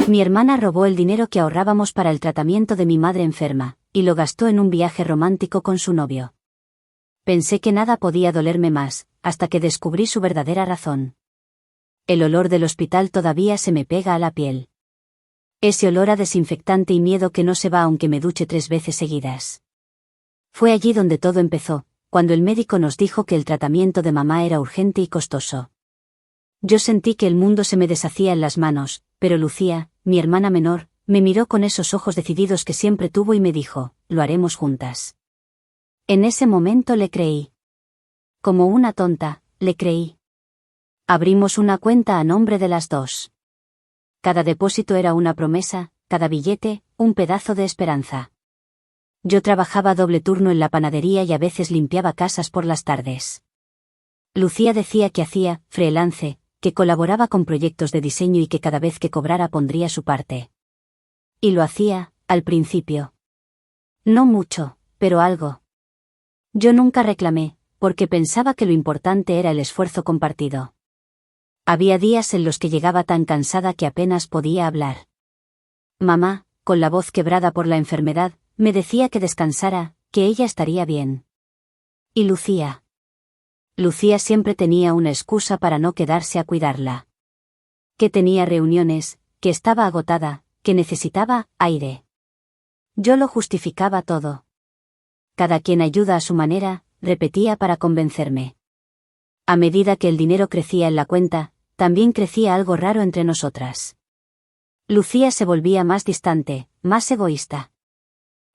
Mi hermana robó el dinero que ahorrábamos para el tratamiento de mi madre enferma, y lo gastó en un viaje romántico con su novio. Pensé que nada podía dolerme más, hasta que descubrí su verdadera razón. El olor del hospital todavía se me pega a la piel. Ese olor a desinfectante y miedo que no se va aunque me duche 3 veces seguidas. Fue allí donde todo empezó, cuando el médico nos dijo que el tratamiento de mamá era urgente y costoso. Yo sentí que el mundo se me deshacía en las manos, pero Lucía, mi hermana menor, me miró con esos ojos decididos que siempre tuvo y me dijo, lo haremos juntas. En ese momento le creí. Como una tonta, le creí. Abrimos una cuenta a nombre de las dos. Cada depósito era una promesa, cada billete, un pedazo de esperanza. Yo trabajaba doble turno en la panadería y a veces limpiaba casas por las tardes. Lucía decía que hacía freelance, que colaboraba con proyectos de diseño y que cada vez que cobrara pondría su parte. Y lo hacía, al principio. No mucho, pero algo. Yo nunca reclamé, porque pensaba que lo importante era el esfuerzo compartido. Había días en los que llegaba tan cansada que apenas podía hablar. Mamá, con la voz quebrada por la enfermedad, me decía que descansara, que ella estaría bien. ¿Y Lucía? Lucía siempre tenía una excusa para no quedarse a cuidarla. Que tenía reuniones, que estaba agotada, que necesitaba aire. Yo lo justificaba todo. Cada quien ayuda a su manera, repetía para convencerme. A medida que el dinero crecía en la cuenta, también crecía algo raro entre nosotras. Lucía se volvía más distante, más egoísta.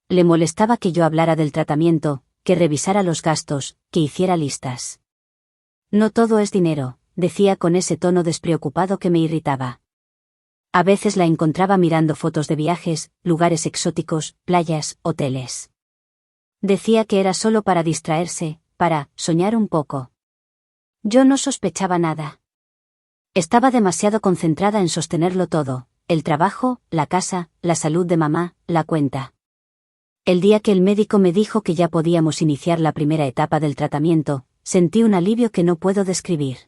Le molestaba que yo hablara del tratamiento, que revisara los gastos, que hiciera listas. No todo es dinero, decía con ese tono despreocupado que me irritaba. A veces la encontraba mirando fotos de viajes, lugares exóticos, playas, hoteles. Decía que era solo para distraerse, para soñar un poco. Yo no sospechaba nada. Estaba demasiado concentrada en sostenerlo todo, el trabajo, la casa, la salud de mamá, la cuenta. El día que el médico me dijo que ya podíamos iniciar la primera etapa del tratamiento, sentí un alivio que no puedo describir.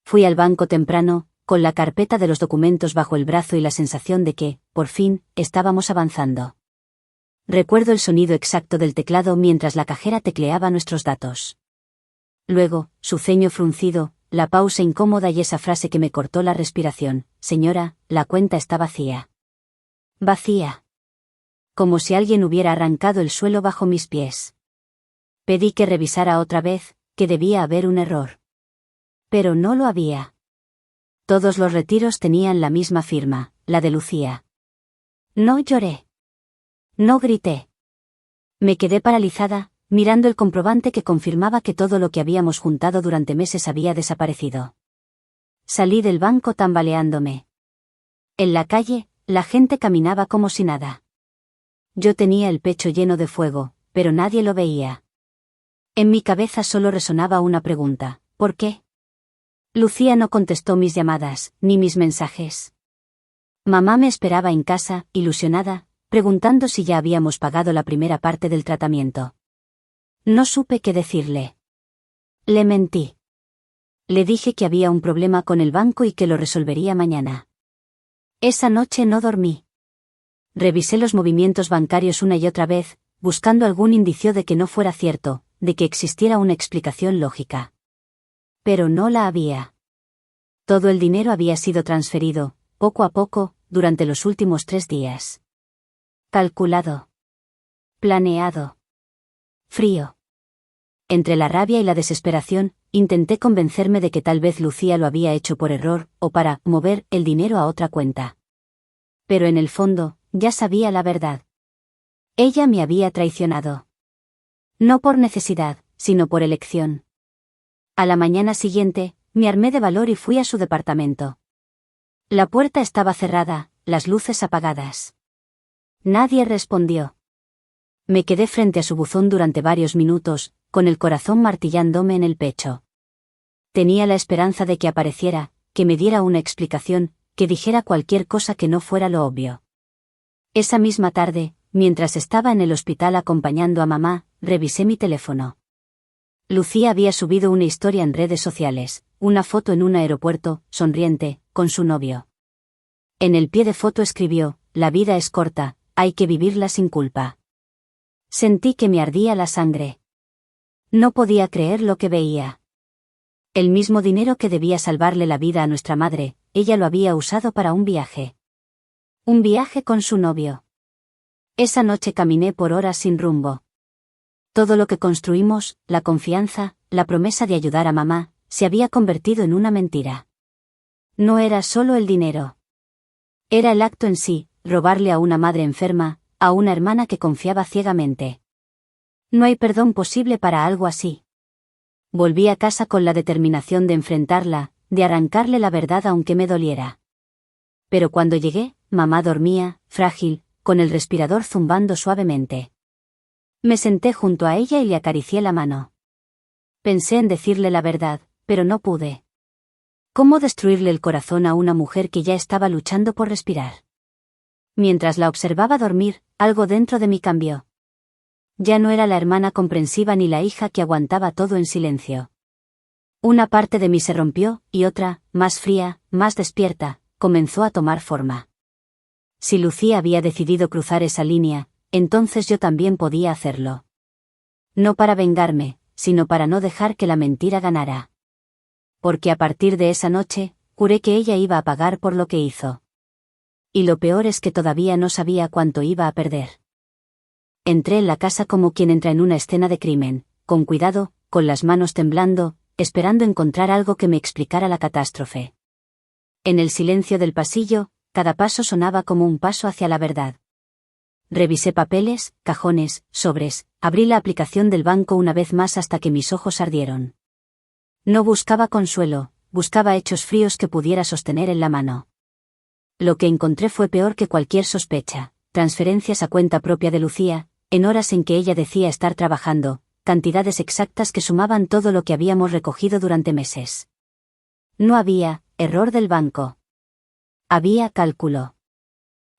Fui al banco temprano, con la carpeta de los documentos bajo el brazo y la sensación de que, por fin, estábamos avanzando. Recuerdo el sonido exacto del teclado mientras la cajera tecleaba nuestros datos. Luego, su ceño fruncido, la pausa incómoda y esa frase que me cortó la respiración, señora, la cuenta está vacía. Vacía. Como si alguien hubiera arrancado el suelo bajo mis pies. Pedí que revisara otra vez, que debía haber un error. Pero no lo había. Todos los retiros tenían la misma firma, la de Lucía. No lloré. No grité. Me quedé paralizada, mirando el comprobante que confirmaba que todo lo que habíamos juntado durante meses había desaparecido. Salí del banco tambaleándome. En la calle, la gente caminaba como si nada. Yo tenía el pecho lleno de fuego, pero nadie lo veía. En mi cabeza solo resonaba una pregunta, ¿por qué? Lucía no contestó mis llamadas, ni mis mensajes. Mamá me esperaba en casa, ilusionada, preguntando si ya habíamos pagado la primera parte del tratamiento. No supe qué decirle. Le mentí. Le dije que había un problema con el banco y que lo resolvería mañana. Esa noche no dormí. Revisé los movimientos bancarios una y otra vez, buscando algún indicio de que no fuera cierto, de que existiera una explicación lógica. Pero no la había. Todo el dinero había sido transferido, poco a poco, durante los últimos 3 días. Calculado. Planeado. Frío. Entre la rabia y la desesperación, intenté convencerme de que tal vez Lucía lo había hecho por error, o para mover el dinero a otra cuenta. Pero en el fondo, ya sabía la verdad. Ella me había traicionado. No por necesidad, sino por elección. A la mañana siguiente, me armé de valor y fui a su departamento. La puerta estaba cerrada, las luces apagadas. Nadie respondió. Me quedé frente a su buzón durante varios minutos, con el corazón martillándome en el pecho. Tenía la esperanza de que apareciera, que me diera una explicación, que dijera cualquier cosa que no fuera lo obvio. Esa misma tarde, mientras estaba en el hospital acompañando a mamá, revisé mi teléfono. Lucía había subido una historia en redes sociales, una foto en un aeropuerto, sonriente, con su novio. En el pie de foto escribió: «La vida es corta, hay que vivirla sin culpa». Sentí que me ardía la sangre. No podía creer lo que veía. El mismo dinero que debía salvarle la vida a nuestra madre, ella lo había usado para un viaje. Un viaje con su novio. Esa noche caminé por horas sin rumbo. Todo lo que construimos, la confianza, la promesa de ayudar a mamá, se había convertido en una mentira. No era solo el dinero. Era el acto en sí, robarle a una madre enferma, a una hermana que confiaba ciegamente. No hay perdón posible para algo así. Volví a casa con la determinación de enfrentarla, de arrancarle la verdad aunque me doliera. Pero cuando llegué, mamá dormía, frágil, con el respirador zumbando suavemente. Me senté junto a ella y le acaricié la mano. Pensé en decirle la verdad, pero no pude. ¿Cómo destruirle el corazón a una mujer que ya estaba luchando por respirar? Mientras la observaba dormir, algo dentro de mí cambió. Ya no era la hermana comprensiva ni la hija que aguantaba todo en silencio. Una parte de mí se rompió, y otra, más fría, más despierta, comenzó a tomar forma. Si Lucía había decidido cruzar esa línea, entonces yo también podía hacerlo. No para vengarme, sino para no dejar que la mentira ganara. Porque a partir de esa noche, juré que ella iba a pagar por lo que hizo. Y lo peor es que todavía no sabía cuánto iba a perder. Entré en la casa como quien entra en una escena de crimen, con cuidado, con las manos temblando, esperando encontrar algo que me explicara la catástrofe. En el silencio del pasillo, cada paso sonaba como un paso hacia la verdad. Revisé papeles, cajones, sobres, abrí la aplicación del banco una vez más hasta que mis ojos ardieron. No buscaba consuelo, buscaba hechos fríos que pudiera sostener en la mano. Lo que encontré fue peor que cualquier sospecha: transferencias a cuenta propia de Lucía, en horas en que ella decía estar trabajando, cantidades exactas que sumaban todo lo que habíamos recogido durante meses. No había error del banco. Había cálculo.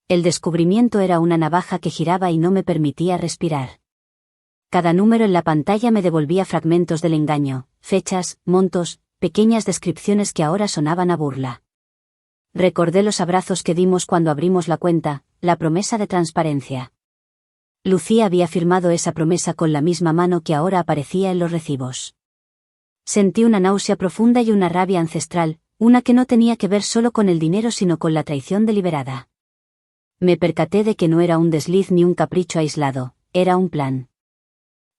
El descubrimiento era una navaja que giraba y no me permitía respirar. Cada número en la pantalla me devolvía fragmentos del engaño, fechas, montos, pequeñas descripciones que ahora sonaban a burla. Recordé los abrazos que dimos cuando abrimos la cuenta, la promesa de transparencia. Lucía había firmado esa promesa con la misma mano que ahora aparecía en los recibos. Sentí una náusea profunda y una rabia ancestral, una que no tenía que ver solo con el dinero sino con la traición deliberada. Me percaté de que no era un desliz ni un capricho aislado, era un plan.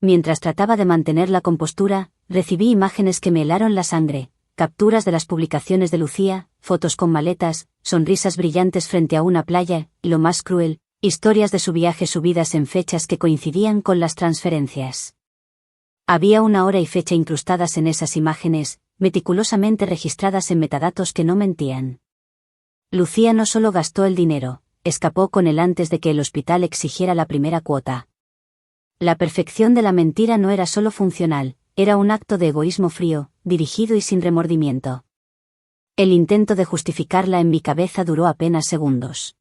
Mientras trataba de mantener la compostura, recibí imágenes que me helaron la sangre, capturas de las publicaciones de Lucía, fotos con maletas, sonrisas brillantes frente a una playa, y lo más cruel, historias de su viaje subidas en fechas que coincidían con las transferencias. Había una hora y fecha incrustadas en esas imágenes, meticulosamente registradas en metadatos que no mentían. Lucía no solo gastó el dinero, escapó con él antes de que el hospital exigiera la primera cuota. La perfección de la mentira no era solo funcional, era un acto de egoísmo frío, dirigido y sin remordimiento. El intento de justificarla en mi cabeza duró apenas segundos.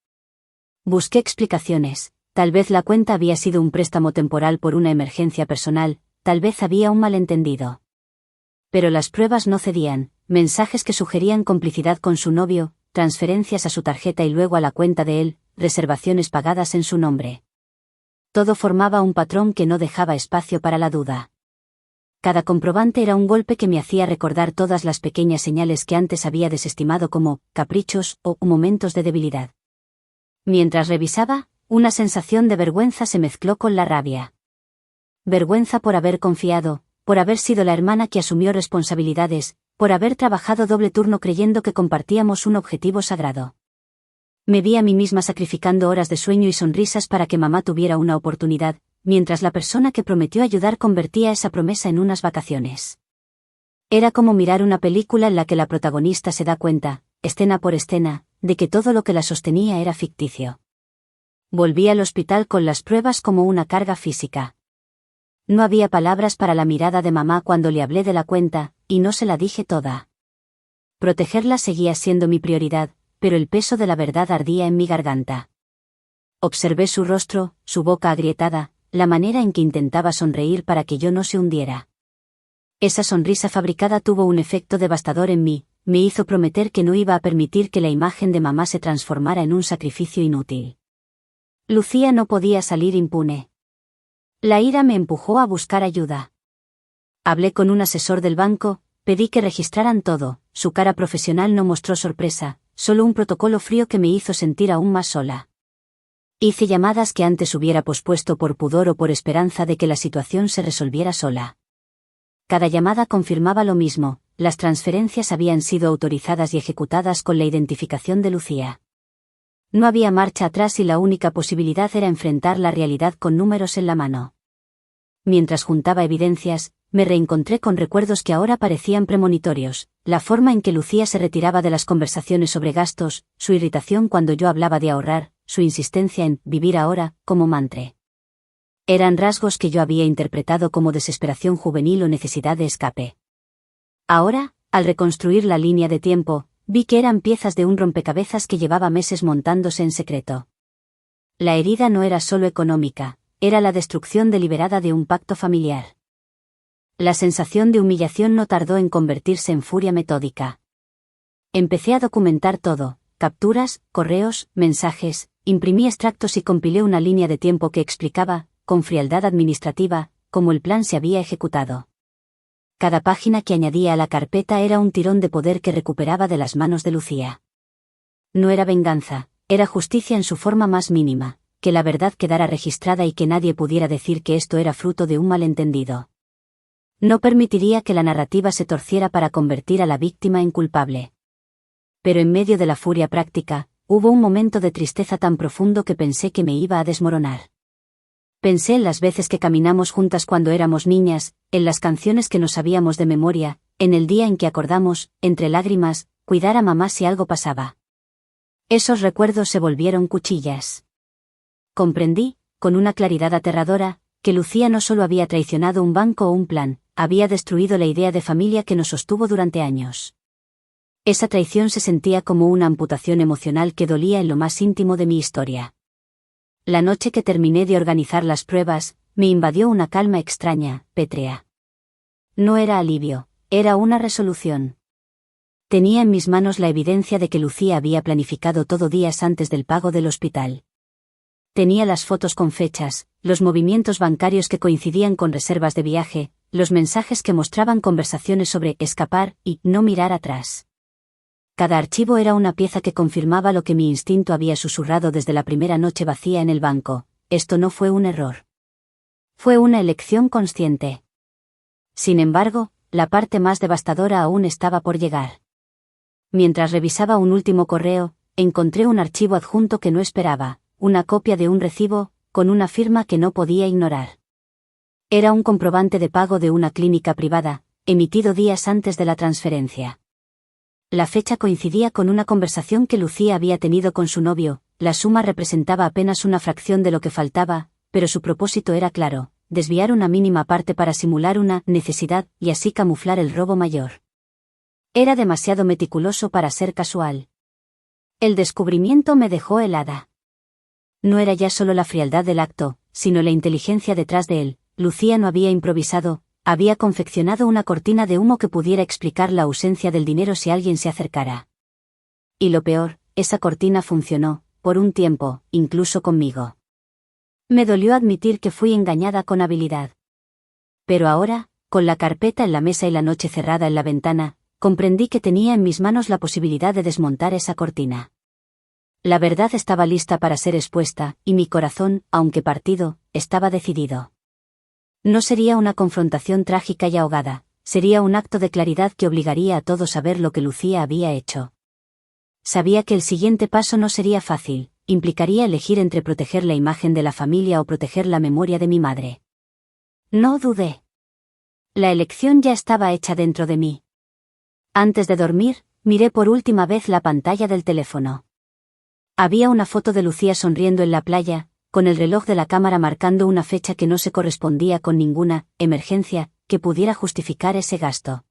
Busqué explicaciones: tal vez la cuenta había sido un préstamo temporal por una emergencia personal, tal vez había un malentendido. Pero las pruebas no cedían: mensajes que sugerían complicidad con su novio, transferencias a su tarjeta y luego a la cuenta de él, reservaciones pagadas en su nombre. Todo formaba un patrón que no dejaba espacio para la duda. Cada comprobante era un golpe que me hacía recordar todas las pequeñas señales que antes había desestimado como caprichos o momentos de debilidad. Mientras revisaba, una sensación de vergüenza se mezcló con la rabia. Vergüenza por haber confiado, por haber sido la hermana que asumió responsabilidades, por haber trabajado doble turno creyendo que compartíamos un objetivo sagrado. Me vi a mí misma sacrificando horas de sueño y sonrisas para que mamá tuviera una oportunidad, mientras la persona que prometió ayudar convertía esa promesa en unas vacaciones. Era como mirar una película en la que la protagonista se da cuenta, escena por escena, de que todo lo que la sostenía era ficticio. Volví al hospital con las pruebas como una carga física. No había palabras para la mirada de mamá cuando le hablé de la cuenta, y no se la dije toda. Protegerla seguía siendo mi prioridad, pero el peso de la verdad ardía en mi garganta. Observé su rostro, su boca agrietada, la manera en que intentaba sonreír para que yo no se hundiera. Esa sonrisa fabricada tuvo un efecto devastador en mí, me hizo prometer que no iba a permitir que la imagen de mamá se transformara en un sacrificio inútil. Lucía no podía salir impune. La ira me empujó a buscar ayuda. Hablé con un asesor del banco, pedí que registraran todo, su cara profesional no mostró sorpresa, solo un protocolo frío que me hizo sentir aún más sola. Hice llamadas que antes hubiera pospuesto por pudor o por esperanza de que la situación se resolviera sola. Cada llamada confirmaba lo mismo, las transferencias habían sido autorizadas y ejecutadas con la identificación de Lucía. No había marcha atrás y la única posibilidad era enfrentar la realidad con números en la mano. Mientras juntaba evidencias, me reencontré con recuerdos que ahora parecían premonitorios, la forma en que Lucía se retiraba de las conversaciones sobre gastos, su irritación cuando yo hablaba de ahorrar, su insistencia en vivir ahora, como mantra. Eran rasgos que yo había interpretado como desesperación juvenil o necesidad de escape. Ahora, al reconstruir la línea de tiempo, vi que eran piezas de un rompecabezas que llevaba meses montándose en secreto. La herida no era solo económica, era la destrucción deliberada de un pacto familiar. La sensación de humillación no tardó en convertirse en furia metódica. Empecé a documentar todo, capturas, correos, mensajes, imprimí extractos y compilé una línea de tiempo que explicaba, con frialdad administrativa, cómo el plan se había ejecutado. Cada página que añadía a la carpeta era un tirón de poder que recuperaba de las manos de Lucía. No era venganza, era justicia en su forma más mínima, que la verdad quedara registrada y que nadie pudiera decir que esto era fruto de un malentendido. No permitiría que la narrativa se torciera para convertir a la víctima en culpable. Pero en medio de la furia práctica, hubo un momento de tristeza tan profundo que pensé que me iba a desmoronar. Pensé en las veces que caminamos juntas cuando éramos niñas, en las canciones que nos sabíamos de memoria, en el día en que acordamos, entre lágrimas, cuidar a mamá si algo pasaba. Esos recuerdos se volvieron cuchillas. Comprendí, con una claridad aterradora, que Lucía no solo había traicionado un banco o un plan, había destruido la idea de familia que nos sostuvo durante años. Esa traición se sentía como una amputación emocional que dolía en lo más íntimo de mi historia. La noche que terminé de organizar las pruebas, me invadió una calma extraña, pétrea. No era alivio, era una resolución. Tenía en mis manos la evidencia de que Lucía había planificado todo días antes del pago del hospital. Tenía las fotos con fechas, los movimientos bancarios que coincidían con reservas de viaje, los mensajes que mostraban conversaciones sobre escapar y no mirar atrás. Cada archivo era una pieza que confirmaba lo que mi instinto había susurrado desde la primera noche vacía en el banco: esto no fue un error. Fue una elección consciente. Sin embargo, la parte más devastadora aún estaba por llegar. Mientras revisaba un último correo, encontré un archivo adjunto que no esperaba, una copia de un recibo, con una firma que no podía ignorar. Era un comprobante de pago de una clínica privada, emitido días antes de la transferencia. La fecha coincidía con una conversación que Lucía había tenido con su novio, la suma representaba apenas una fracción de lo que faltaba, pero su propósito era claro: desviar una mínima parte para simular una necesidad y así camuflar el robo mayor. Era demasiado meticuloso para ser casual. El descubrimiento me dejó helada. No era ya solo la frialdad del acto, sino la inteligencia detrás de él. Lucía no había improvisado, había confeccionado una cortina de humo que pudiera explicar la ausencia del dinero si alguien se acercara. Y lo peor, esa cortina funcionó, por un tiempo, incluso conmigo. Me dolió admitir que fui engañada con habilidad. Pero ahora, con la carpeta en la mesa y la noche cerrada en la ventana, comprendí que tenía en mis manos la posibilidad de desmontar esa cortina. La verdad estaba lista para ser expuesta, y mi corazón, aunque partido, estaba decidido. No sería una confrontación trágica y ahogada, sería un acto de claridad que obligaría a todos a ver lo que Lucía había hecho. Sabía que el siguiente paso no sería fácil, implicaría elegir entre proteger la imagen de la familia o proteger la memoria de mi madre. No dudé. La elección ya estaba hecha dentro de mí. Antes de dormir, miré por última vez la pantalla del teléfono. Había una foto de Lucía sonriendo en la playa, con el reloj de la cámara marcando una fecha que no se correspondía con ninguna emergencia que pudiera justificar ese gasto.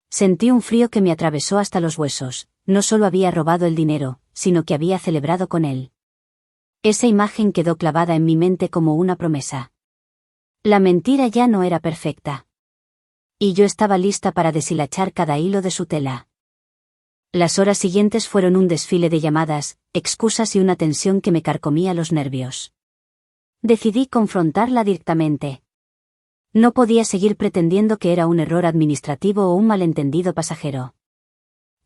Sentí un frío que me atravesó hasta los huesos. No solo había robado el dinero, sino que había celebrado con él. Esa imagen quedó clavada en mi mente como una promesa. La mentira ya no era perfecta. Y yo estaba lista para deshilachar cada hilo de su tela. Las horas siguientes fueron un desfile de llamadas, excusas y una tensión que me carcomía los nervios. Decidí confrontarla directamente. No podía seguir pretendiendo que era un error administrativo o un malentendido pasajero.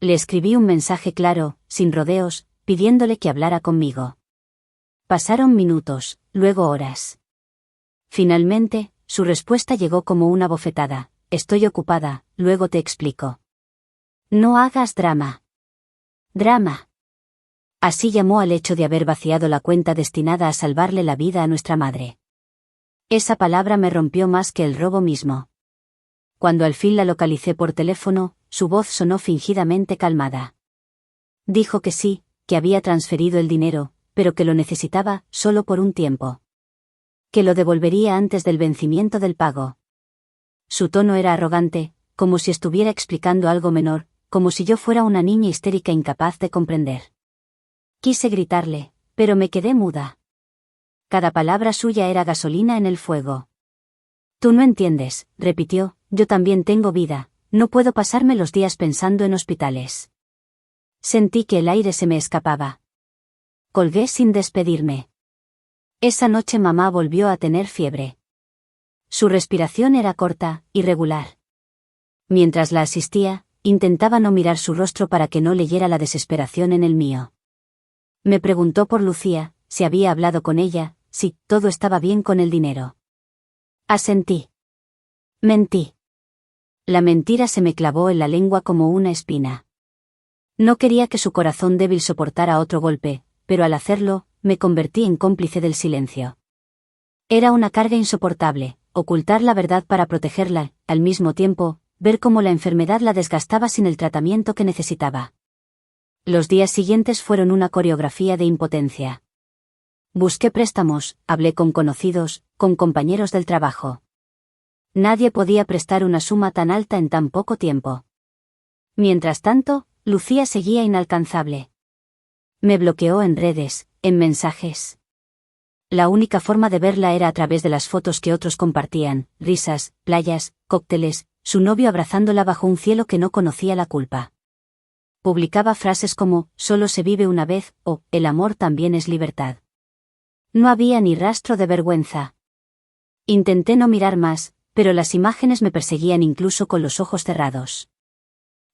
Le escribí un mensaje claro, sin rodeos, pidiéndole que hablara conmigo. Pasaron minutos, luego horas. Finalmente, su respuesta llegó como una bofetada. Estoy ocupada, luego te explico. No hagas drama. Drama. Así llamó al hecho de haber vaciado la cuenta destinada a salvarle la vida a nuestra madre. Esa palabra me rompió más que el robo mismo. Cuando al fin la localicé por teléfono, su voz sonó fingidamente calmada. Dijo que sí, que había transferido el dinero, pero que lo necesitaba solo por un tiempo. Que lo devolvería antes del vencimiento del pago. Su tono era arrogante, como si estuviera explicando algo menor, como si yo fuera una niña histérica incapaz de comprender. Quise gritarle, pero me quedé muda. Cada palabra suya era gasolina en el fuego. Tú no entiendes, repitió, yo también tengo vida, no puedo pasarme los días pensando en hospitales. Sentí que el aire se me escapaba. Colgué sin despedirme. Esa noche mamá volvió a tener fiebre. Su respiración era corta, irregular. Mientras la asistía, intentaba no mirar su rostro para que no leyera la desesperación en el mío. Me preguntó por Lucía, si había hablado con ella, si todo estaba bien con el dinero. Asentí. Mentí. La mentira se me clavó en la lengua como una espina. No quería que su corazón débil soportara otro golpe, pero al hacerlo, me convertí en cómplice del silencio. Era una carga insoportable, ocultar la verdad para protegerla, al mismo tiempo, ver cómo la enfermedad la desgastaba sin el tratamiento que necesitaba. Los días siguientes fueron una coreografía de impotencia. Busqué préstamos, hablé con conocidos, con compañeros del trabajo. Nadie podía prestar una suma tan alta en tan poco tiempo. Mientras tanto, Lucía seguía inalcanzable. Me bloqueó en redes, en mensajes. La única forma de verla era a través de las fotos que otros compartían, risas, playas, cócteles, su novio abrazándola bajo un cielo que no conocía la culpa. Publicaba frases como, solo se vive una vez, o, el amor también es libertad. No había ni rastro de vergüenza. Intenté no mirar más, pero las imágenes me perseguían incluso con los ojos cerrados.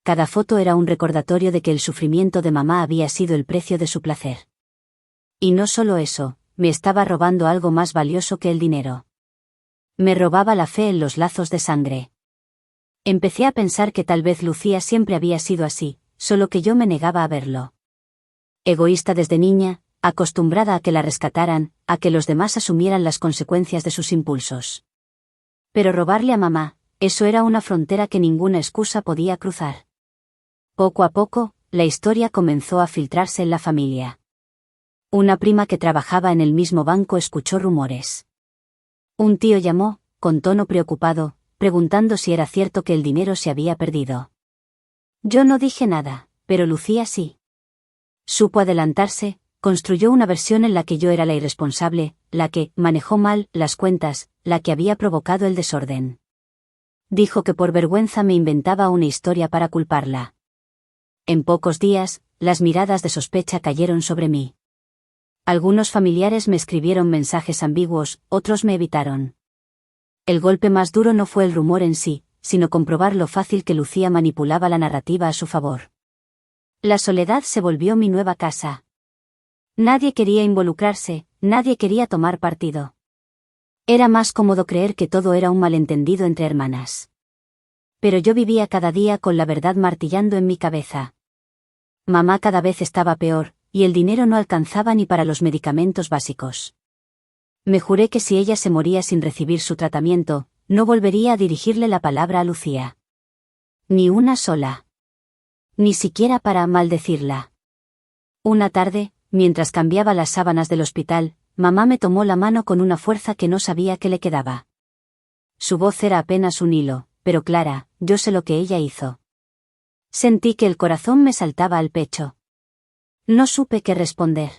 Cada foto era un recordatorio de que el sufrimiento de mamá había sido el precio de su placer. Y no solo eso, me estaba robando algo más valioso que el dinero. Me robaba la fe en los lazos de sangre. Empecé a pensar que tal vez Lucía siempre había sido así, solo que yo me negaba a verlo. Egoísta desde niña, acostumbrada a que la rescataran, a que los demás asumieran las consecuencias de sus impulsos. Pero robarle a mamá, eso era una frontera que ninguna excusa podía cruzar. Poco a poco, la historia comenzó a filtrarse en la familia. Una prima que trabajaba en el mismo banco escuchó rumores. Un tío llamó, con tono preocupado, preguntando si era cierto que el dinero se había perdido. Yo no dije nada, pero Lucía sí. Supo adelantarse, construyó una versión en la que yo era la irresponsable, la que manejó mal las cuentas, la que había provocado el desorden. Dijo que por vergüenza me inventaba una historia para culparla. En pocos días, las miradas de sospecha cayeron sobre mí. Algunos familiares me escribieron mensajes ambiguos, otros me evitaron. El golpe más duro no fue el rumor en sí, sino comprobar lo fácil que Lucía manipulaba la narrativa a su favor. La soledad se volvió mi nueva casa. Nadie quería involucrarse, nadie quería tomar partido. Era más cómodo creer que todo era un malentendido entre hermanas. Pero yo vivía cada día con la verdad martillando en mi cabeza. Mamá cada vez estaba peor, y el dinero no alcanzaba ni para los medicamentos básicos. Me juré que si ella se moría sin recibir su tratamiento, no volvería a dirigirle la palabra a Lucía. Ni una sola. Ni siquiera para maldecirla. Una tarde, mientras cambiaba las sábanas del hospital, mamá me tomó la mano con una fuerza que no sabía que le quedaba. Su voz era apenas un hilo, pero clara, yo sé lo que ella hizo. Sentí que el corazón me saltaba al pecho. No supe qué responder.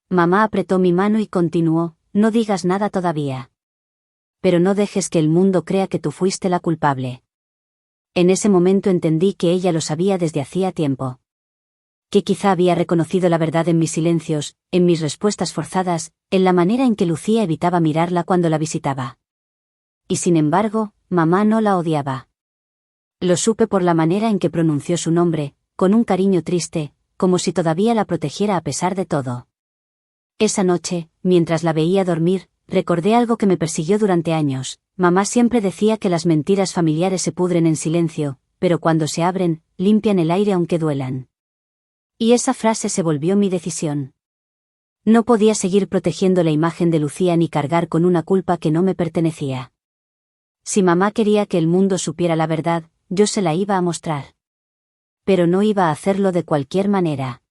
Mamá apretó mi mano y continuó, no digas nada todavía. Pero no dejes que el mundo crea que tú fuiste la culpable. En ese momento entendí que ella lo sabía desde hacía tiempo. Que quizá había reconocido la verdad en mis silencios, en mis respuestas forzadas, en la manera en que Lucía evitaba mirarla cuando la visitaba. Y sin embargo, mamá no la odiaba. Lo supe por la manera en que pronunció su nombre, con un cariño triste, como si todavía la protegiera a pesar de todo. Esa noche, mientras la veía dormir, recordé algo que me persiguió durante años. Mamá siempre decía que las mentiras familiares se pudren en silencio, pero cuando se abren, limpian el aire aunque duelan. Y esa frase se volvió mi decisión. No podía seguir protegiendo la imagen de Lucía ni cargar con una culpa que no me pertenecía. Si mamá quería que el mundo supiera la verdad, yo se la iba a mostrar. Pero no iba a hacerlo de cualquier manera.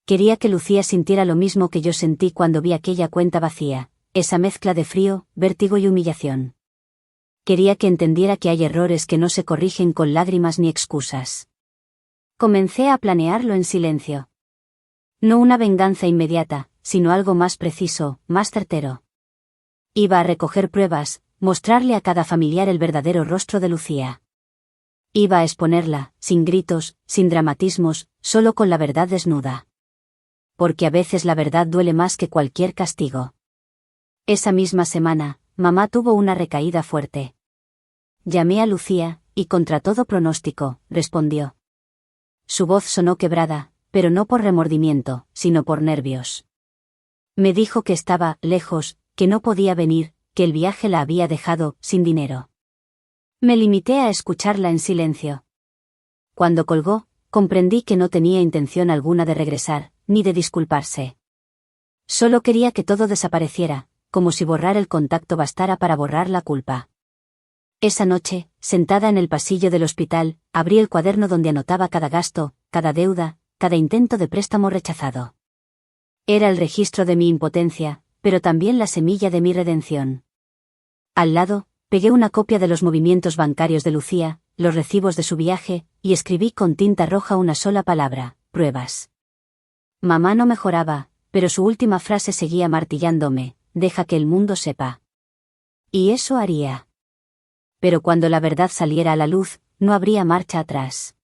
Quería que Lucía sintiera lo mismo que yo sentí cuando vi aquella cuenta vacía, esa mezcla de frío, vértigo y humillación. Quería que entendiera que hay errores que no se corrigen con lágrimas ni excusas. Comencé a planearlo en silencio. No una venganza inmediata, sino algo más preciso, más certero. Iba a recoger pruebas, mostrarle a cada familiar el verdadero rostro de Lucía. Iba a exponerla, sin gritos, sin dramatismos, solo con la verdad desnuda. Porque a veces la verdad duele más que cualquier castigo. Esa misma semana, mamá tuvo una recaída fuerte. Llamé a Lucía, y contra todo pronóstico, respondió. Su voz sonó quebrada, pero no por remordimiento, sino por nervios. Me dijo que estaba lejos, que no podía venir, que el viaje la había dejado sin dinero. Me limité a escucharla en silencio. Cuando colgó, comprendí que no tenía intención alguna de regresar, ni de disculparse. Solo quería que todo desapareciera, como si borrar el contacto bastara para borrar la culpa. Esa noche, sentada en el pasillo del hospital, abrí el cuaderno donde anotaba cada gasto, cada deuda, cada intento de préstamo rechazado. Era el registro de mi impotencia, pero también la semilla de mi redención. Al lado, pegué una copia de los movimientos bancarios de Lucía, los recibos de su viaje, y escribí con tinta roja una sola palabra: pruebas. Mamá no mejoraba, pero su última frase seguía martillándome: deja que el mundo sepa. Y eso haría. Pero cuando la verdad saliera a la luz, no habría marcha atrás.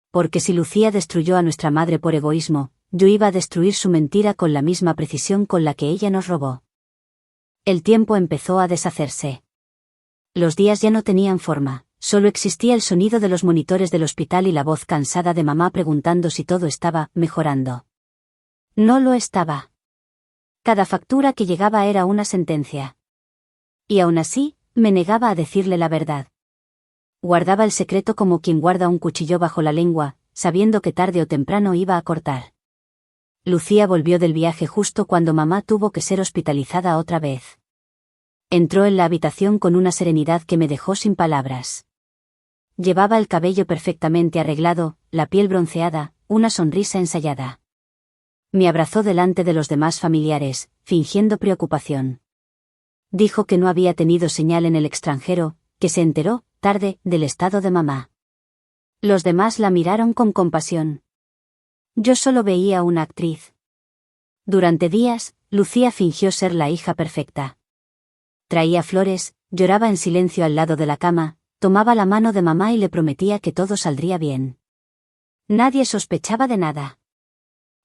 Porque si Lucía destruyó a nuestra madre por egoísmo, yo iba a destruir su mentira con la misma precisión con la que ella nos robó. El tiempo empezó a deshacerse. Los días ya no tenían forma, solo existía el sonido de los monitores del hospital y la voz cansada de mamá preguntando si todo estaba mejorando. No lo estaba. Cada factura que llegaba era una sentencia. Y aún así, me negaba a decirle la verdad. Guardaba el secreto como quien guarda un cuchillo bajo la lengua, sabiendo que tarde o temprano iba a cortar. Lucía volvió del viaje justo cuando mamá tuvo que ser hospitalizada otra vez. Entró en la habitación con una serenidad que me dejó sin palabras. Llevaba el cabello perfectamente arreglado, la piel bronceada, una sonrisa ensayada. Me abrazó delante de los demás familiares, fingiendo preocupación. Dijo que no había tenido señal en el extranjero, que se enteró, tarde, del estado de mamá. Los demás la miraron con compasión. Yo solo veía una actriz. Durante días, Lucía fingió ser la hija perfecta. Traía flores, lloraba en silencio al lado de la cama, tomaba la mano de mamá y le prometía que todo saldría bien. Nadie sospechaba de nada.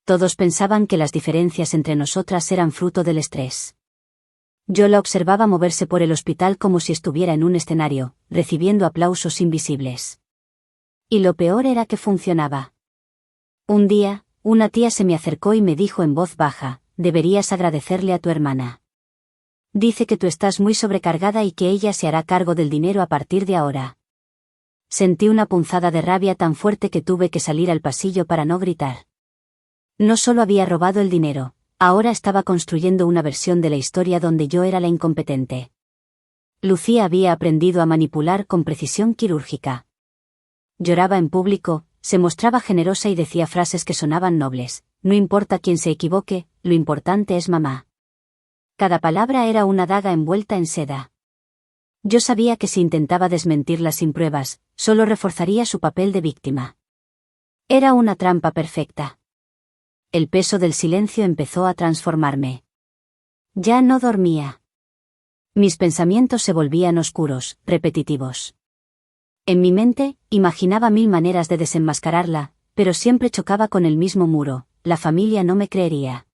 Todos pensaban que las diferencias entre nosotras eran fruto del estrés. Yo la observaba moverse por el hospital como si estuviera en un escenario, recibiendo aplausos invisibles. Y lo peor era que funcionaba. Un día, una tía se me acercó y me dijo en voz baja: deberías agradecerle a tu hermana. Dice que tú estás muy sobrecargada y que ella se hará cargo del dinero a partir de ahora. Sentí una punzada de rabia tan fuerte que tuve que salir al pasillo para no gritar. No solo había robado el dinero, ahora estaba construyendo una versión de la historia donde yo era la incompetente. Lucía había aprendido a manipular con precisión quirúrgica. Lloraba en público, se mostraba generosa y decía frases que sonaban nobles: no importa quién se equivoque, lo importante es mamá. Cada palabra era una daga envuelta en seda. Yo sabía que si intentaba desmentirla sin pruebas, solo reforzaría su papel de víctima. Era una trampa perfecta. El peso del silencio empezó a transformarme. Ya no dormía. Mis pensamientos se volvían oscuros, repetitivos. En mi mente, imaginaba 1000 maneras de desenmascararla, pero siempre chocaba con el mismo muro: la familia no me creería.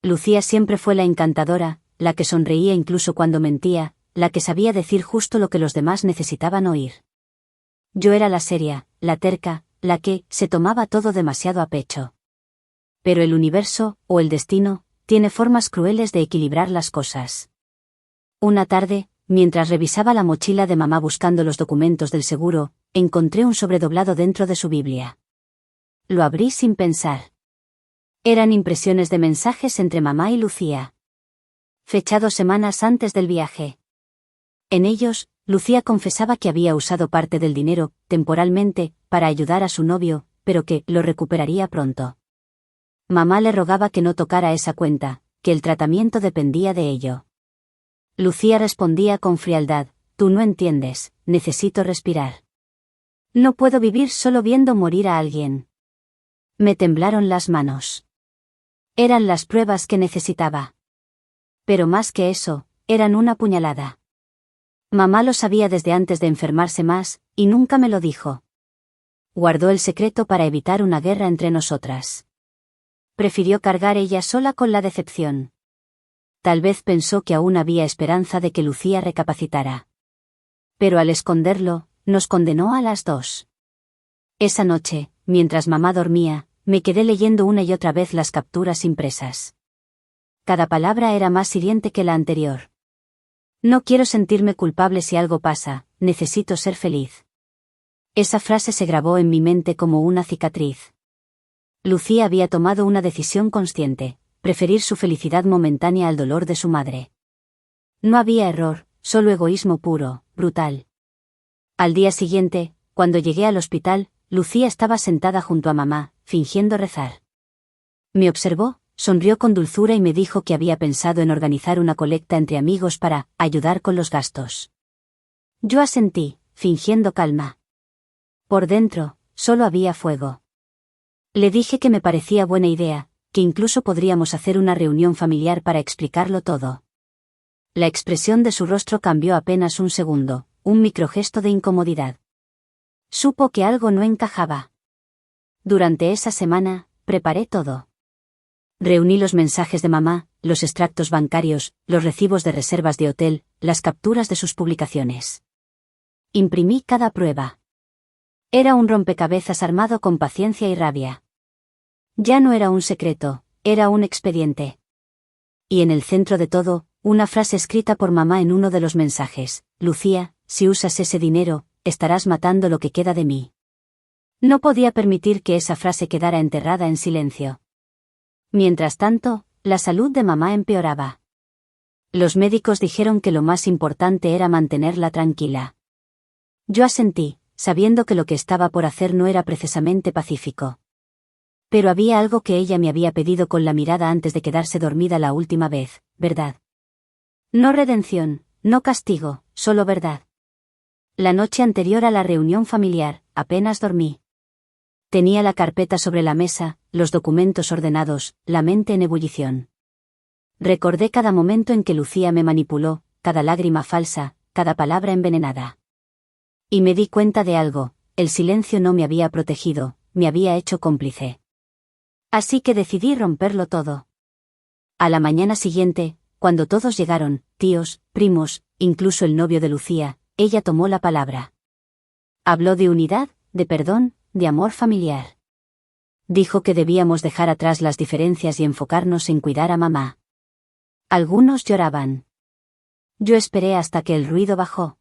Lucía siempre fue la encantadora, la que sonreía incluso cuando mentía, la que sabía decir justo lo que los demás necesitaban oír. Yo era la seria, la terca, la que se tomaba todo demasiado a pecho. Pero el universo, o el destino, tiene formas crueles de equilibrar las cosas. Una tarde, mientras revisaba la mochila de mamá buscando los documentos del seguro, encontré un sobredoblado dentro de su Biblia. Lo abrí sin pensar. Eran impresiones de mensajes entre mamá y Lucía. Fechados semanas antes del viaje. En ellos, Lucía confesaba que había usado parte del dinero, temporalmente, para ayudar a su novio, pero que lo recuperaría pronto. Mamá le rogaba que no tocara esa cuenta, que el tratamiento dependía de ello. Lucía respondía con frialdad: tú no entiendes, necesito respirar. No puedo vivir solo viendo morir a alguien. Me temblaron las manos. Eran las pruebas que necesitaba. Pero más que eso, eran una puñalada. Mamá lo sabía desde antes de enfermarse más, y nunca me lo dijo. Guardó el secreto para evitar una guerra entre nosotras. Prefirió cargar ella sola con la decepción. Tal vez pensó que aún había esperanza de que Lucía recapacitara. Pero al esconderlo, nos condenó a las dos. Esa noche, mientras mamá dormía, me quedé leyendo una y otra vez las capturas impresas. Cada palabra era más hiriente que la anterior. No quiero sentirme culpable si algo pasa, necesito ser feliz. Esa frase se grabó en mi mente como una cicatriz. Lucía había tomado una decisión consciente: preferir su felicidad momentánea al dolor de su madre. No había error, solo egoísmo puro, brutal. Al día siguiente, cuando llegué al hospital, Lucía estaba sentada junto a mamá, fingiendo rezar. Me observó, sonrió con dulzura y me dijo que había pensado en organizar una colecta entre amigos para ayudar con los gastos. Yo asentí, fingiendo calma. Por dentro, solo había fuego. Le dije que me parecía buena idea, que incluso podríamos hacer una reunión familiar para explicarlo todo. La expresión de su rostro cambió apenas un segundo, un microgesto de incomodidad. Supo que algo no encajaba. Durante esa semana, preparé todo. Reuní los mensajes de mamá, los extractos bancarios, los recibos de reservas de hotel, las capturas de sus publicaciones. Imprimí cada prueba. Era un rompecabezas armado con paciencia y rabia. Ya no era un secreto, era un expediente. Y en el centro de todo, una frase escrita por mamá en uno de los mensajes: Lucía, si usas ese dinero, estarás matando lo que queda de mí. No podía permitir que esa frase quedara enterrada en silencio. Mientras tanto, la salud de mamá empeoraba. Los médicos dijeron que lo más importante era mantenerla tranquila. Yo asentí, sabiendo que lo que estaba por hacer no era precisamente pacífico. Pero había algo que ella me había pedido con la mirada antes de quedarse dormida la última vez: verdad. No redención, no castigo, solo verdad. La noche anterior a la reunión familiar, apenas dormí. Tenía la carpeta sobre la mesa, los documentos ordenados, la mente en ebullición. Recordé cada momento en que Lucía me manipuló, cada lágrima falsa, cada palabra envenenada. Y me di cuenta de algo: el silencio no me había protegido, me había hecho cómplice. Así que decidí romperlo todo. A la mañana siguiente, cuando todos llegaron, tíos, primos, incluso el novio de Lucía, ella tomó la palabra. Habló de unidad, de perdón, de amor familiar. Dijo que debíamos dejar atrás las diferencias y enfocarnos en cuidar a mamá. Algunos lloraban. Yo esperé hasta que el ruido bajó.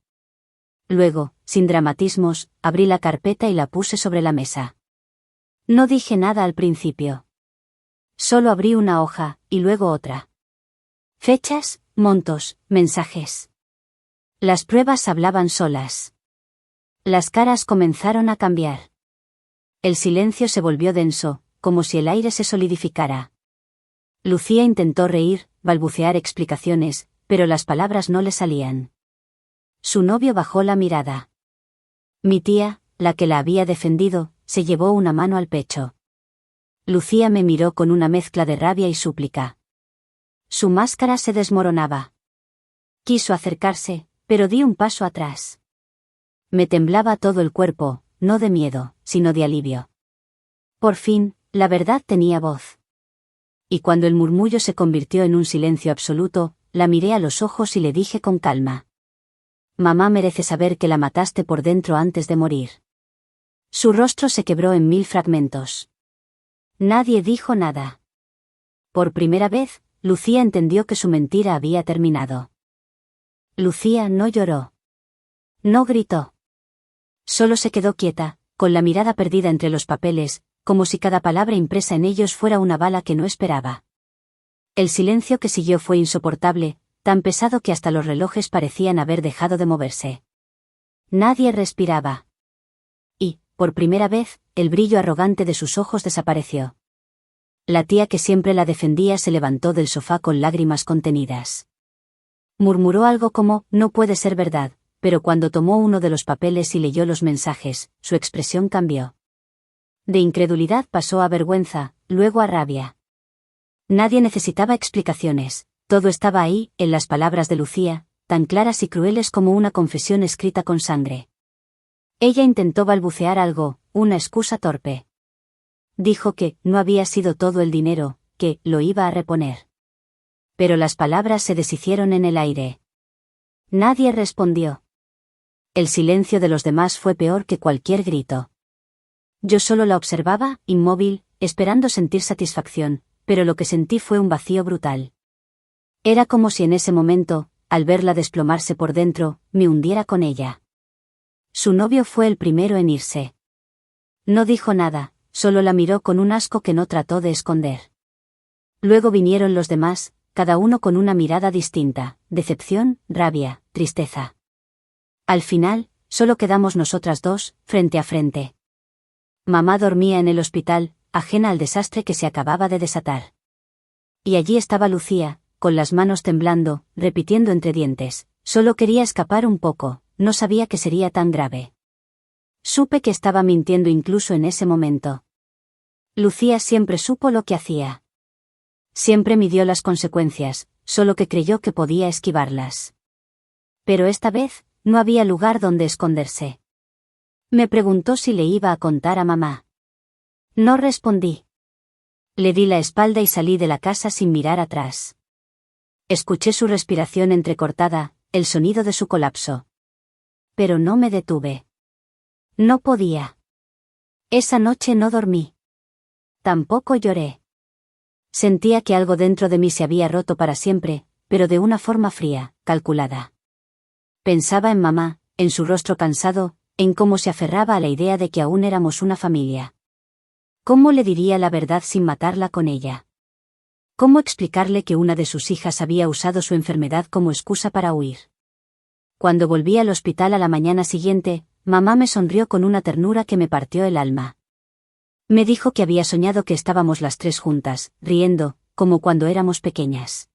Luego, sin dramatismos, abrí la carpeta y la puse sobre la mesa. No dije nada al principio. Solo abrí una hoja, y luego otra. Fechas, montos, mensajes. Las pruebas hablaban solas. Las caras comenzaron a cambiar. El silencio se volvió denso, como si el aire se solidificara. Lucía intentó reír, balbucear explicaciones, pero las palabras no le salían. Su novio bajó la mirada. Mi tía, la que la había defendido, se llevó una mano al pecho. Lucía me miró con una mezcla de rabia y súplica. Su máscara se desmoronaba. Quiso acercarse, pero di un paso atrás. Me temblaba todo el cuerpo, no de miedo, sino de alivio. Por fin, la verdad tenía voz. Y cuando el murmullo se convirtió en un silencio absoluto, la miré a los ojos y le dije con calma: «Mamá merece saber que la mataste por dentro antes de morir». Su rostro se quebró en 1000 fragmentos. Nadie dijo nada. Por primera vez, Lucía entendió que su mentira había terminado. Lucía no lloró. No gritó. Solo se quedó quieta, con la mirada perdida entre los papeles, como si cada palabra impresa en ellos fuera una bala que no esperaba. El silencio que siguió fue insoportable, tan pesado que hasta los relojes parecían haber dejado de moverse. Nadie respiraba. Y, por primera vez, el brillo arrogante de sus ojos desapareció. La tía que siempre la defendía se levantó del sofá con lágrimas contenidas. Murmuró algo como: «No puede ser verdad», pero cuando tomó uno de los papeles y leyó los mensajes, su expresión cambió. De incredulidad pasó a vergüenza, luego a rabia. Nadie necesitaba explicaciones, todo estaba ahí, en las palabras de Lucía, tan claras y crueles como una confesión escrita con sangre. Ella intentó balbucear algo, una excusa torpe. Dijo que no había sido todo el dinero, que lo iba a reponer. Pero las palabras se deshicieron en el aire. Nadie respondió. El silencio de los demás fue peor que cualquier grito. Yo solo la observaba, inmóvil, esperando sentir satisfacción, pero lo que sentí fue un vacío brutal. Era como si en ese momento, al verla desplomarse por dentro, me hundiera con ella. Su novio fue el primero en irse. No dijo nada, solo la miró con un asco que no trató de esconder. Luego vinieron los demás, cada uno con una mirada distinta: decepción, rabia, tristeza. Al final, solo quedamos nosotras dos, frente a frente. Mamá dormía en el hospital, ajena al desastre que se acababa de desatar. Y allí estaba Lucía, con las manos temblando, repitiendo entre dientes: «Solo quería escapar un poco, no sabía que sería tan grave». Supe que estaba mintiendo incluso en ese momento. Lucía siempre supo lo que hacía. Siempre midió las consecuencias, solo que creyó que podía esquivarlas. Pero esta vez, no había lugar donde esconderse. Me preguntó si le iba a contar a mamá. No respondí. Le di la espalda y salí de la casa sin mirar atrás. Escuché su respiración entrecortada, el sonido de su colapso. Pero no me detuve. No podía. Esa noche no dormí. Tampoco lloré. Sentía que algo dentro de mí se había roto para siempre, pero de una forma fría, calculada. Pensaba en mamá, en su rostro cansado, en cómo se aferraba a la idea de que aún éramos una familia. ¿Cómo le diría la verdad sin matarla con ella? ¿Cómo explicarle que una de sus hijas había usado su enfermedad como excusa para huir? Cuando volví al hospital a la mañana siguiente, mamá me sonrió con una ternura que me partió el alma. Me dijo que había soñado que estábamos las tres juntas, riendo, como cuando éramos pequeñas.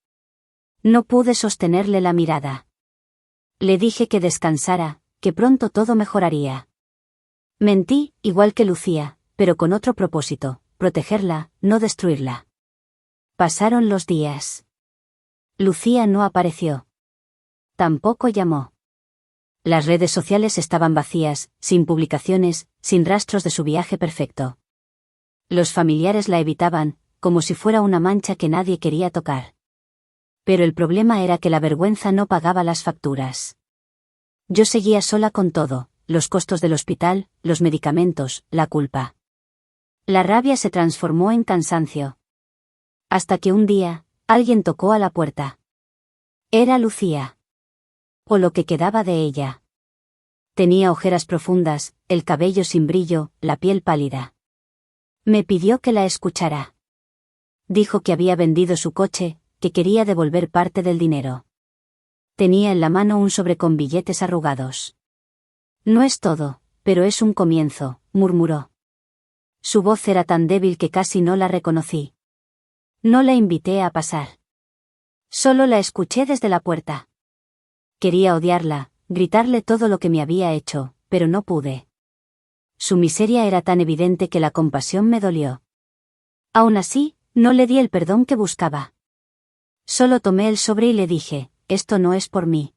No pude sostenerle la mirada. Le dije que descansara, que pronto todo mejoraría. Mentí, igual que Lucía, pero con otro propósito: protegerla, no destruirla. Pasaron los días. Lucía no apareció. Tampoco llamó. Las redes sociales estaban vacías, sin publicaciones, sin rastros de su viaje perfecto. Los familiares la evitaban, como si fuera una mancha que nadie quería tocar. Pero el problema era que la vergüenza no pagaba las facturas. Yo seguía sola con todo: los costos del hospital, los medicamentos, la culpa. La rabia se transformó en cansancio. Hasta que un día, alguien tocó a la puerta. Era Lucía. O lo que quedaba de ella. Tenía ojeras profundas, el cabello sin brillo, la piel pálida. Me pidió que la escuchara. Dijo que había vendido su coche, que quería devolver parte del dinero. Tenía en la mano un sobre con billetes arrugados. «No es todo, pero es un comienzo», murmuró. Su voz era tan débil que casi no la reconocí. No la invité a pasar. Solo la escuché desde la puerta. Quería odiarla, gritarle todo lo que me había hecho, pero no pude. Su miseria era tan evidente que la compasión me dolió. Aún así, no le di el perdón que buscaba. Solo tomé el sobre y le dije: «Esto no es por mí.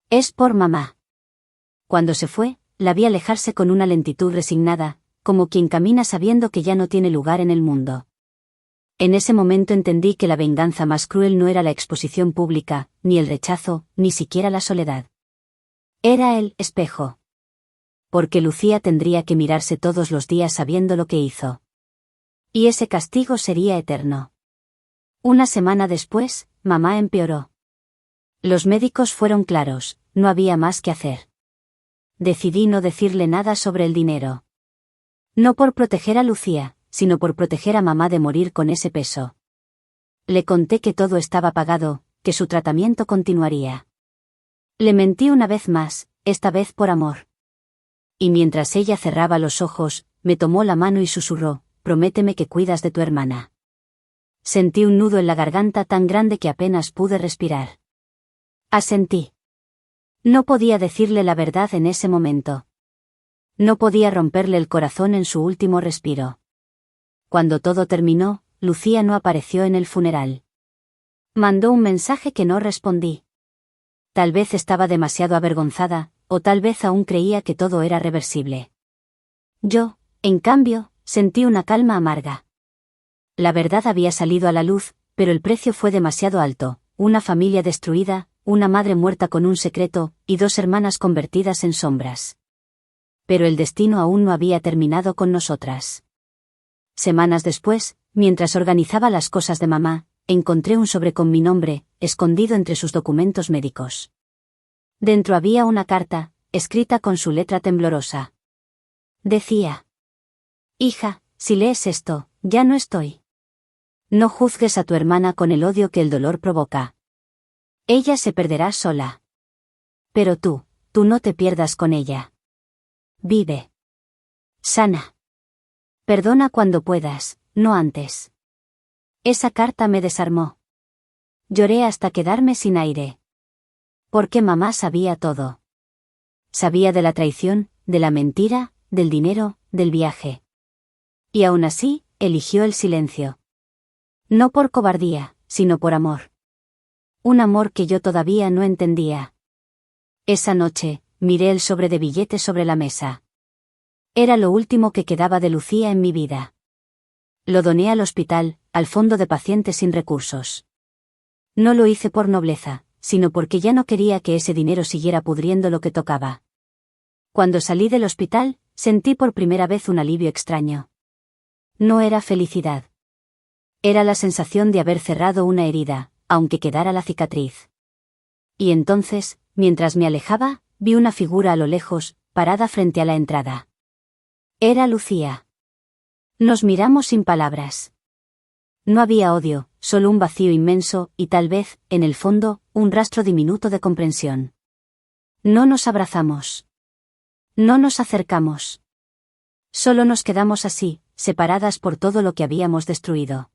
Es por mamá». Cuando se fue, la vi alejarse con una lentitud resignada, como quien camina sabiendo que ya no tiene lugar en el mundo. En ese momento entendí que la venganza más cruel no era la exposición pública, ni el rechazo, ni siquiera la soledad. Era el espejo. Porque Lucía tendría que mirarse todos los días sabiendo lo que hizo. Y ese castigo sería eterno. Una semana después, mamá empeoró. Los médicos fueron claros, no había más que hacer. Decidí no decirle nada sobre el dinero. No por proteger a Lucía, sino por proteger a mamá de morir con ese peso. Le conté que todo estaba pagado, que su tratamiento continuaría. Le mentí una vez más, esta vez por amor. Y mientras ella cerraba los ojos, me tomó la mano y susurró, prométeme que cuidas de tu hermana. Sentí un nudo en la garganta tan grande que apenas pude respirar. Asentí. No podía decirle la verdad en ese momento. No podía romperle el corazón en su último respiro. Cuando todo terminó, Lucía no apareció en el funeral. Mandó un mensaje que no respondí. Tal vez estaba demasiado avergonzada, o tal vez aún creía que todo era reversible. Yo, en cambio, sentí una calma amarga. La verdad había salido a la luz, pero el precio fue demasiado alto, una familia destruida, una madre muerta con un secreto, y 2 hermanas convertidas en sombras. Pero el destino aún no había terminado con nosotras. Semanas después, mientras organizaba las cosas de mamá, encontré un sobre con mi nombre, escondido entre sus documentos médicos. Dentro había una carta, escrita con su letra temblorosa. Decía: hija, si lees esto, ya no estoy. No juzgues a tu hermana con el odio que el dolor provoca. Ella se perderá sola. Pero tú no te pierdas con ella. Vive. Sana. Perdona cuando puedas, no antes. Esa carta me desarmó. Lloré hasta quedarme sin aire. Porque mamá sabía todo. Sabía de la traición, de la mentira, del dinero, del viaje. Y aún así, eligió el silencio. No por cobardía, sino por amor. Un amor que yo todavía no entendía. Esa noche, miré el sobre de billetes sobre la mesa. Era lo último que quedaba de Lucía en mi vida. Lo doné al hospital, al fondo de pacientes sin recursos. No lo hice por nobleza, sino porque ya no quería que ese dinero siguiera pudriendo lo que tocaba. Cuando salí del hospital, sentí por primera vez un alivio extraño. No era felicidad. Era la sensación de haber cerrado una herida, aunque quedara la cicatriz. Y entonces, mientras me alejaba, vi una figura a lo lejos, parada frente a la entrada. Era Lucía. Nos miramos sin palabras. No había odio, solo un vacío inmenso, y tal vez, en el fondo, un rastro diminuto de comprensión. No nos abrazamos. No nos acercamos. Solo nos quedamos así, separadas por todo lo que habíamos destruido.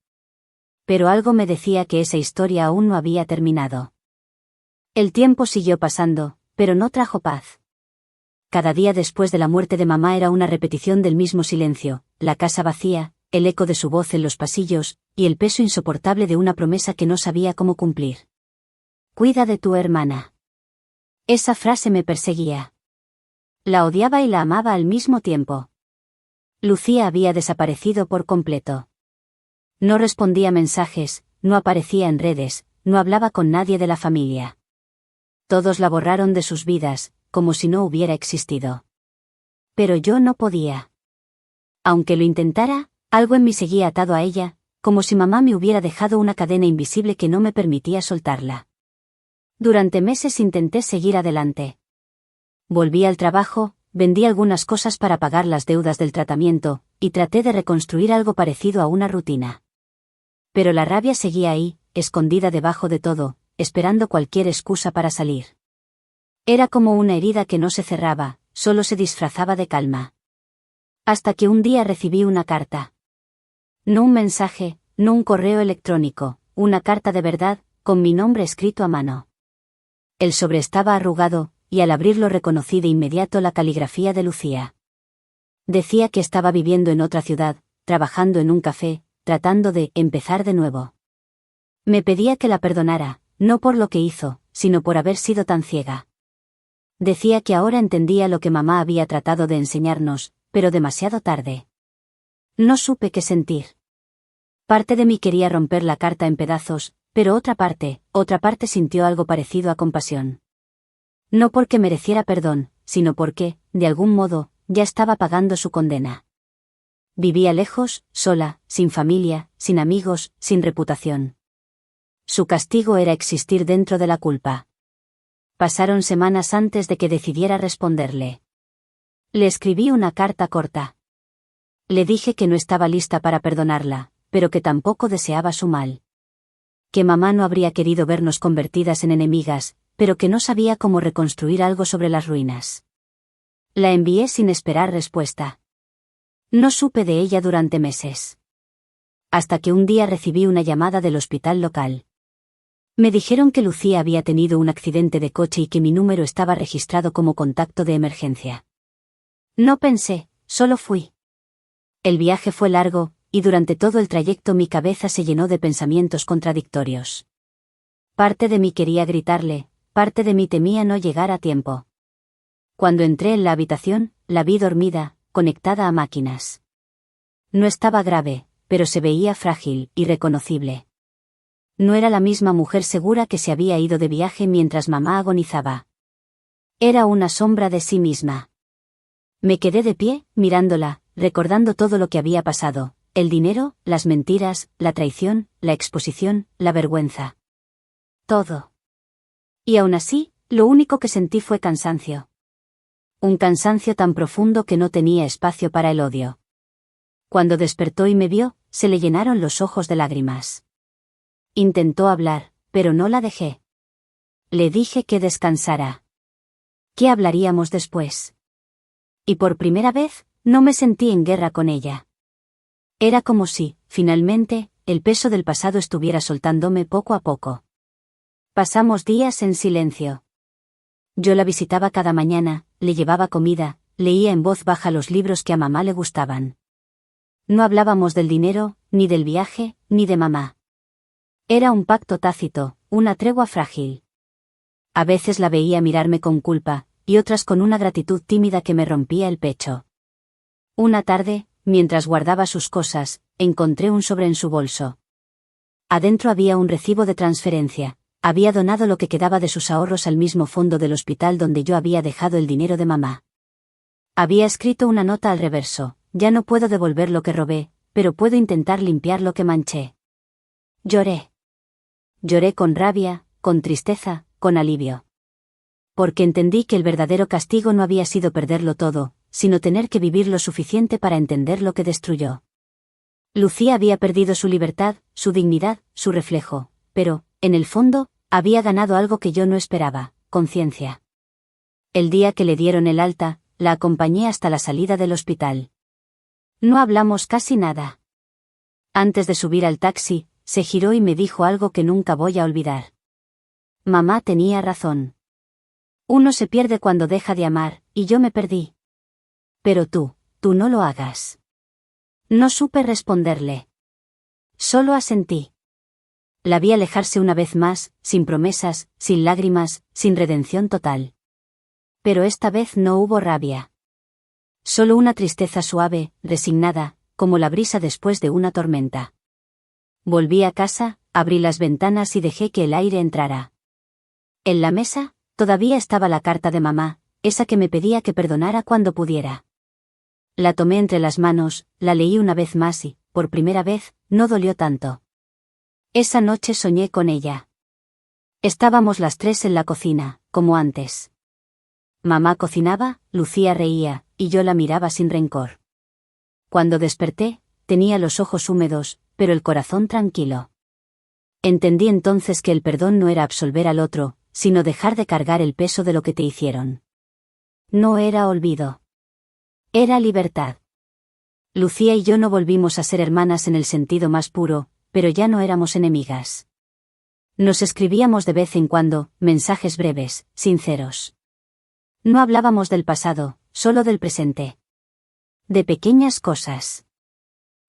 Pero algo me decía que esa historia aún no había terminado. El tiempo siguió pasando, pero no trajo paz. Cada día después de la muerte de mamá era una repetición del mismo silencio, la casa vacía, el eco de su voz en los pasillos, y el peso insoportable de una promesa que no sabía cómo cumplir. Cuida de tu hermana. Esa frase me perseguía. La odiaba y la amaba al mismo tiempo. Lucía había desaparecido por completo. No respondía mensajes, no aparecía en redes, no hablaba con nadie de la familia. Todos la borraron de sus vidas, como si no hubiera existido. Pero yo no podía. Aunque lo intentara, algo en mí seguía atado a ella, como si mamá me hubiera dejado una cadena invisible que no me permitía soltarla. Durante meses intenté seguir adelante. Volví al trabajo, vendí algunas cosas para pagar las deudas del tratamiento, y traté de reconstruir algo parecido a una rutina. Pero la rabia seguía ahí, escondida debajo de todo, esperando cualquier excusa para salir. Era como una herida que no se cerraba, solo se disfrazaba de calma. Hasta que un día recibí una carta. No un mensaje, no un correo electrónico, una carta de verdad, con mi nombre escrito a mano. El sobre estaba arrugado, y al abrirlo reconocí de inmediato la caligrafía de Lucía. Decía que estaba viviendo en otra ciudad, trabajando en un café, tratando de empezar de nuevo. Me pedía que la perdonara, no por lo que hizo, sino por haber sido tan ciega. Decía que ahora entendía lo que mamá había tratado de enseñarnos, pero demasiado tarde. No supe qué sentir. Parte de mí quería romper la carta en pedazos, pero otra parte sintió algo parecido a compasión. No porque mereciera perdón, sino porque, de algún modo, ya estaba pagando su condena. Vivía lejos, sola, sin familia, sin amigos, sin reputación. Su castigo era existir dentro de la culpa. Pasaron semanas antes de que decidiera responderle. Le escribí una carta corta. Le dije que no estaba lista para perdonarla, pero que tampoco deseaba su mal. Que mamá no habría querido vernos convertidas en enemigas, pero que no sabía cómo reconstruir algo sobre las ruinas. La envié sin esperar respuesta. No supe de ella durante meses. Hasta que un día recibí una llamada del hospital local. Me dijeron que Lucía había tenido un accidente de coche y que mi número estaba registrado como contacto de emergencia. No pensé, solo fui. El viaje fue largo, y durante todo el trayecto mi cabeza se llenó de pensamientos contradictorios. Parte de mí quería gritarle, parte de mí temía no llegar a tiempo. Cuando entré en la habitación, la vi dormida, conectada a máquinas. No estaba grave, pero se veía frágil, irreconocible. No era la misma mujer segura que se había ido de viaje mientras mamá agonizaba. Era una sombra de sí misma. Me quedé de pie, mirándola, recordando todo lo que había pasado, el dinero, las mentiras, la traición, la exposición, la vergüenza. Todo. Y aún así, lo único que sentí fue cansancio. Un cansancio tan profundo que no tenía espacio para el odio. Cuando despertó y me vio, se le llenaron los ojos de lágrimas. Intentó hablar, pero no la dejé. Le dije que descansara. ¿Qué hablaríamos después? Y por primera vez, no me sentí en guerra con ella. Era como si, finalmente, el peso del pasado estuviera soltándome poco a poco. Pasamos días en silencio. Yo la visitaba cada mañana, le llevaba comida, leía en voz baja los libros que a mamá le gustaban. No hablábamos del dinero, ni del viaje, ni de mamá. Era un pacto tácito, una tregua frágil. A veces la veía mirarme con culpa, y otras con una gratitud tímida que me rompía el pecho. Una tarde, mientras guardaba sus cosas, encontré un sobre en su bolso. Adentro había un recibo de transferencia. Había donado lo que quedaba de sus ahorros al mismo fondo del hospital donde yo había dejado el dinero de mamá. Había escrito una nota al reverso: ya no puedo devolver lo que robé, pero puedo intentar limpiar lo que manché. Lloré. Lloré con rabia, con tristeza, con alivio. Porque entendí que el verdadero castigo no había sido perderlo todo, sino tener que vivir lo suficiente para entender lo que destruyó. Lucía había perdido su libertad, su dignidad, su reflejo, pero, en el fondo, había ganado algo que yo no esperaba: conciencia. El día que le dieron el alta, la acompañé hasta la salida del hospital. No hablamos casi nada. Antes de subir al taxi, se giró y me dijo algo que nunca voy a olvidar. Mamá tenía razón. Uno se pierde cuando deja de amar, y yo me perdí. Pero tú no lo hagas. No supe responderle. Solo asentí. La vi alejarse una vez más, sin promesas, sin lágrimas, sin redención total. Pero esta vez no hubo rabia. Solo una tristeza suave, resignada, como la brisa después de una tormenta. Volví a casa, abrí las ventanas y dejé que el aire entrara. En la mesa, todavía estaba la carta de mamá, esa que me pedía que perdonara cuando pudiera. La tomé entre las manos, la leí una vez más y, por primera vez, no dolió tanto. Esa noche soñé con ella. Estábamos las tres en la cocina, como antes. Mamá cocinaba, Lucía reía, y yo la miraba sin rencor. Cuando desperté, tenía los ojos húmedos, pero el corazón tranquilo. Entendí entonces que el perdón no era absolver al otro, sino dejar de cargar el peso de lo que te hicieron. No era olvido. Era libertad. Lucía y yo no volvimos a ser hermanas en el sentido más puro, pero ya no éramos enemigas. Nos escribíamos de vez en cuando, mensajes breves, sinceros. No hablábamos del pasado, solo del presente. De pequeñas cosas.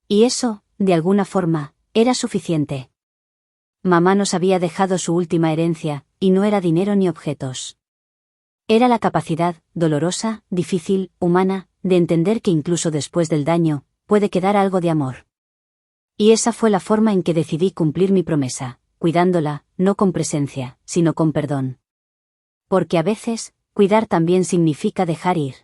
Y eso, de alguna forma, era suficiente. Mamá nos había dejado su última herencia, y no era dinero ni objetos. Era la capacidad, dolorosa, difícil, humana, de entender que incluso después del daño, puede quedar algo de amor. Y esa fue la forma en que decidí cumplir mi promesa, cuidándola, no con presencia, sino con perdón. Porque a veces, cuidar también significa dejar ir.